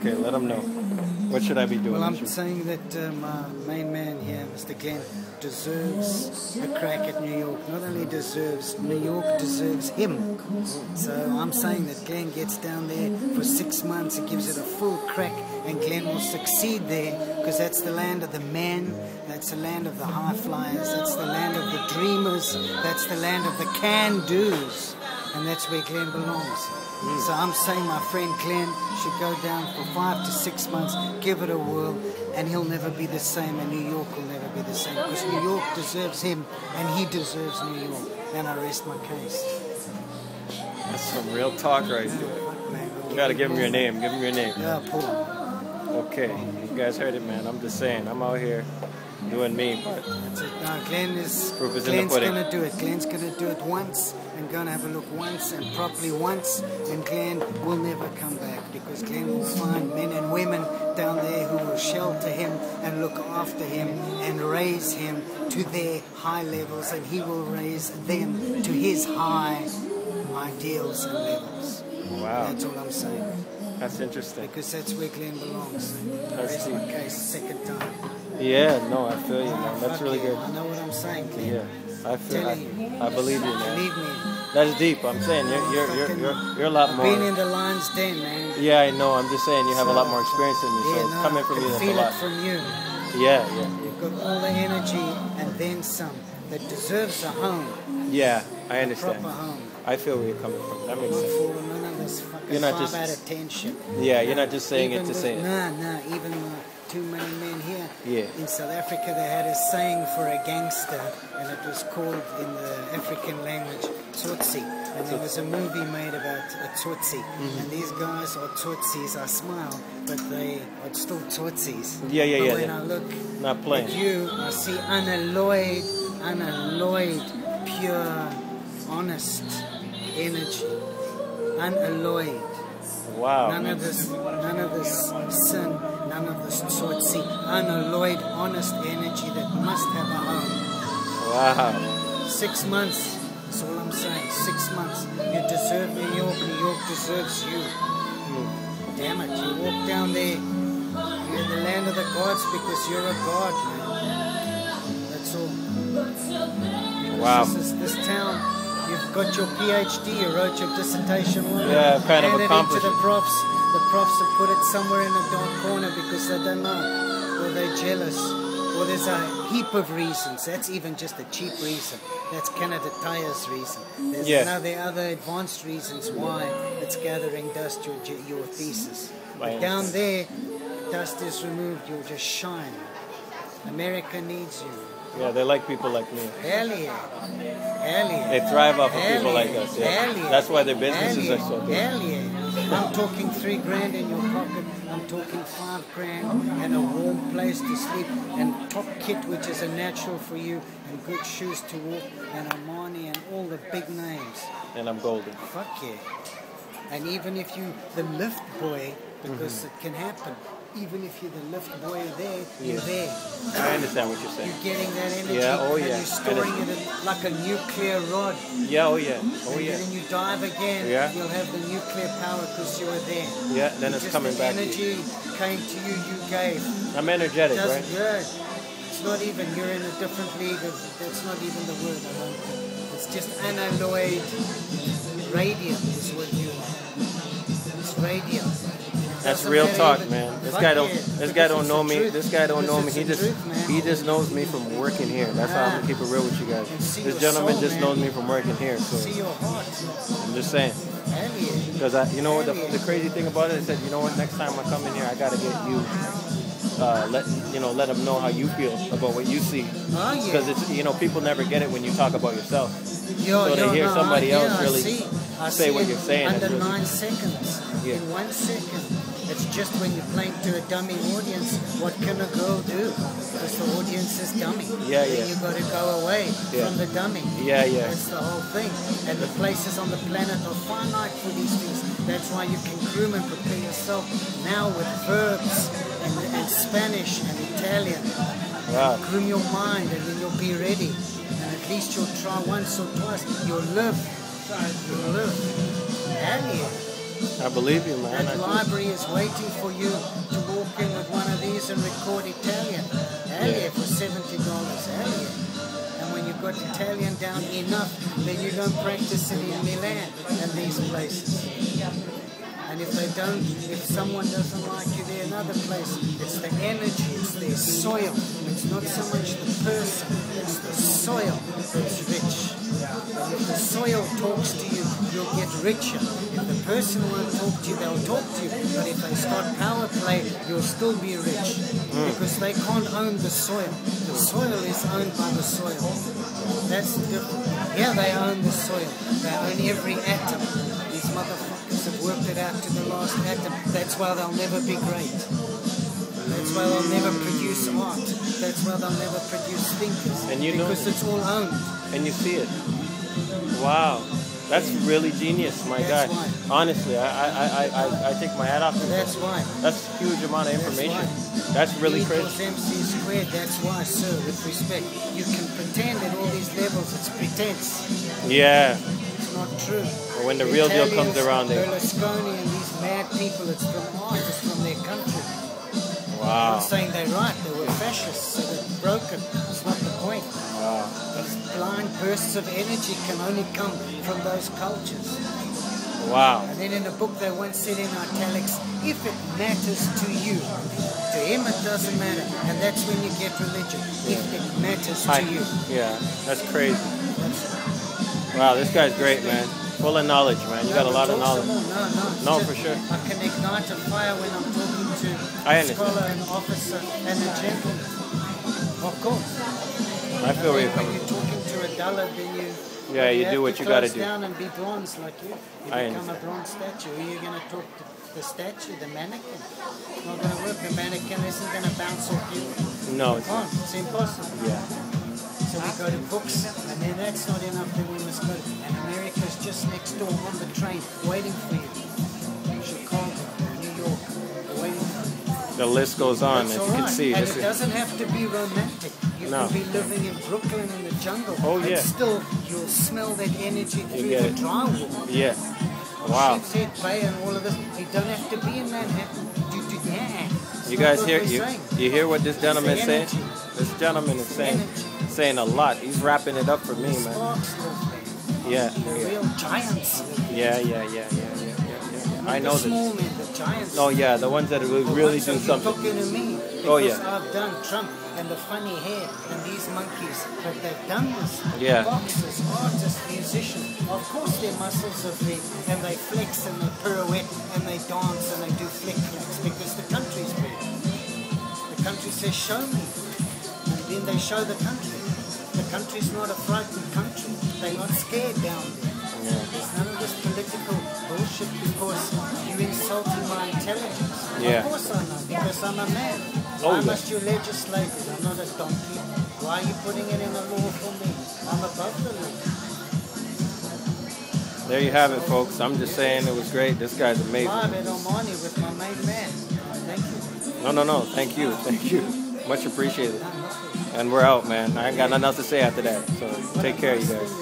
Okay, let them know. What should I be doing? Well, I'm saying that my main man here, Mr. Glenn, deserves a crack at New York. Not only deserves, New York deserves him. So I'm saying that Glenn gets down there for 6 months and gives it a full crack, and Glenn will succeed there, because that's the land of the men, that's the land of the high flyers, that's the land of the dreamers, that's the land of the can-dos, and that's where Glenn belongs. So I'm saying my friend Glenn should go down for 5 to 6 months, give it a whirl, and he'll never be the same, and New York will never be the same, because New York deserves him, and he deserves New York. And I rest my case. That's some real talk right there. You gotta give him your name. Give him your name. Yeah, Paul. Okay, you guys heard it, man. I'm just saying. I'm out here doing me, but That's it. No, Glenn's pudding. gonna do it. Glenn's gonna do it once, and gonna have a look once, and properly once, and Glenn will never come back, because Glenn will find men and women down there who will shelter him and look after him and raise him to their high levels, and he will raise them to his high ideals and levels. wow, That's all I'm saying, that's interesting. because that's where Glenn belongs. That's Rest my deep. case, second time. Yeah, no, I feel you, man. That's Fuck really yeah, good. I know what I'm saying, Glenn. Yeah, I feel. Telling you. I believe you, man. Believe me. That's deep. I'm saying you're a lot more. Been in the lion's den, man. Yeah, I know. I'm just saying you have a lot more experience than me. So Yeah, no, coming from I you, can that's a feel lot. it from you. Yeah. You've got all the energy and then some that deserves a home, Yeah, I a understand. proper home. I feel where you're coming from. That makes Not sense. for none of this fucking You're not 5 just- out of 10 shit. Yeah, you're not just saying Even it to with- say it. Nah, even too many men here. Yeah. In South Africa, they had a saying for a gangster, and it was called in the African language Tsotsi. And there was a movie made about a Tsotsi. And these guys are Tsotsis. I smile, but they are still Tsotsis. Yeah, But yeah. when I look Not playing. at you, I see unalloyed, pure, honest energy. Unalloyed. Wow. None of this sin, none of this tsotsi, unalloyed, honest energy that must have a home. Wow. 6 months, that's all I'm saying. 6 months. You deserve New York, New York deserves you. Damn it, you walk down there, you're in the land of the gods because you're a god, man. That's all. Wow. This town, you've got your PhD, you wrote your dissertation on it. Yeah, I've kind of Handed it accomplished to the it. profs. The profs have put it somewhere in a dark corner because they don't know, or they're jealous, or there's a heap of reasons. That's even just a cheap reason. That's Canada Tire's reason. There's Yeah. other advanced reasons why it's gathering dust, your thesis. I But down there, dust is removed, you'll just shine. America needs you. Yeah, they like people like me. Hell yeah. Hell yeah. They thrive off of Hell people like yeah. us. Yeah. Hell yeah. That's why their businesses Hell are so yeah. good. Hell yeah. I'm talking $3,000 in your pocket. I'm talking $5,000 and a warm place to sleep and top kit, which is a natural for you, and good shoes to walk, and Armani and all the big names. And I'm golden. Fuck yeah. And even if you, the lift boy, because it can happen, even if you're the lift boy there, you're there. I understand what you're saying. You're getting that energy, Yeah, oh and yeah. you're storing it in, like a nuclear rod. Yeah, oh yeah. Oh And yeah. then you dive again, Yeah. you'll have the nuclear power because you were there. Yeah, then it's Just coming the back to you. energy came to you, you gave. I'm energetic, Doesn't right? good. It's not even, you're in a different league. That's not even the word, I don't think. It's just unalloyed radium is what you are. It's radium. That's Doesn't real matter talk, even- man. This Fuck guy don't. yeah. This guy Because don't it's know the me. truth. This guy don't know me. Because He it's just. the truth, man. He just knows me from working here. That's how I'm gonna keep it real with you guys. And see This your gentleman soul, just man. knows me from working here. See So your heart. I'm just saying. Hell yeah. Because you know what Hell yeah. the crazy thing about it is that you know what, next time I come in here I gotta get you let them know how you feel about what you see. Oh yeah. Because it's people never get it when you talk about yourself. Yo, So to hear no, somebody else I really I say see what it you're saying is under really- 9 seconds. Yeah. In 1 second. It's just when you're playing to a dummy audience, what can a girl do? Because the audience is dummy. Yeah, Then yeah. you got to go away Yeah. from the dummy. Yeah, yeah. That's the whole thing. And the places on the planet are finite for these things. That's why you can groom and prepare yourself now with verbs and Spanish and Italian. Wow. Groom your mind and then you'll be ready. And at least you'll try once or twice. You'll live. You'll live. Hell yeah. I believe you, man. That library is waiting for you to walk in with one of these and record Italian. Hell yeah, for $70. Hell yeah. And when you've got Italian down enough, then you go and practice it in Milan and these places. And if they don't, if someone doesn't like you, they're another place. It's the energy, it's their soil. It's not so much the person, it's the soil that's rich. And if the soil talks to you, you'll get richer. If the person won't talk to you, they'll talk to you. But if they start power play, you'll still be rich. Because they can't own the soil. The soil is owned by the soil. That's the difference. Yeah, they own the soil. They own every atom. These motherfuckers have worked it out to the last atom. That's why they'll never be great. That's why they'll never produce art. That's why they'll never produce thinkers. And you because know, it's all owned. And you see it. Wow. That's really genius, my guy. Why. Honestly, I take my hat off to you. That's why. That's a huge amount of information. That's really crazy. MC squared, that's why, sir, with respect. You can pretend at all these levels, it's pretense. Yeah. It's not true. But when the real deal comes around, Berlusconi and these mad people, it's from artists from their country. Wow. I'm not saying they're right, they were fascists, so they're broken. It's not the point. Wow. These blind bursts of energy can only come from those cultures. Wow. And then in the book they once said in italics, if it matters to you, to him it doesn't matter. And that's when you get religion. If it matters to you. Yeah, that's crazy. Wow, this guy's great, man. Full of knowledge, man. You got a lot of knowledge. No, for sure. I can ignite a fire when I'm talking to a scholar, an officer, and a gentleman. Of course. I feel where you're coming from. When you're talking to a dullard, then you do what you got to do. Down and be bronze like you. You become a bronze statue. Are you going to talk to the statue, the mannequin? It's not going to work. The mannequin isn't going to bounce off you. No, it's impossible. Yeah. So we go to books, and then that's not enough, then we must go to, and America's just next door on the train, waiting for you. Chicago, New York, waiting for you. The list goes on, as you can see. And it doesn't have to be romantic. You can be living in Brooklyn in the jungle, and still you'll smell that energy through the drywall. Yeah. Wow. Sheepshead Bay and all of this. You don't have to be in Manhattan. You guys hear? You hear what this gentleman is saying? This gentleman is saying a lot. He's wrapping it up for me, man. Yeah. The real giants. Yeah. I know this. Small men, the giants. Oh yeah, the ones that will really do something. Talking to me. Oh yeah. I've done Trump and the funny hair and these monkeys, but they've done this. Yeah. Boxers, artists, musicians. Of course their muscles are big and they flex and they pirouette and they dance and they do flick flacks because the country's big. The country says, show me. And then they show the country. The country's not a frightened country. They're not scared down there. Yeah. There's none of this political bullshit because you're insulting my intelligence. Yeah. Of course I know, because I'm a man. Why must you legislate it? I'm not a donkey. Why are you putting it in the law for me? I'm above the law. There you have it, folks. I'm just saying it was great. This guy's amazing. Live at Omani with my main man. Thank you. No. Thank you. Much appreciated. And we're out, man. I ain't got nothing else to say after that. So take care, you guys.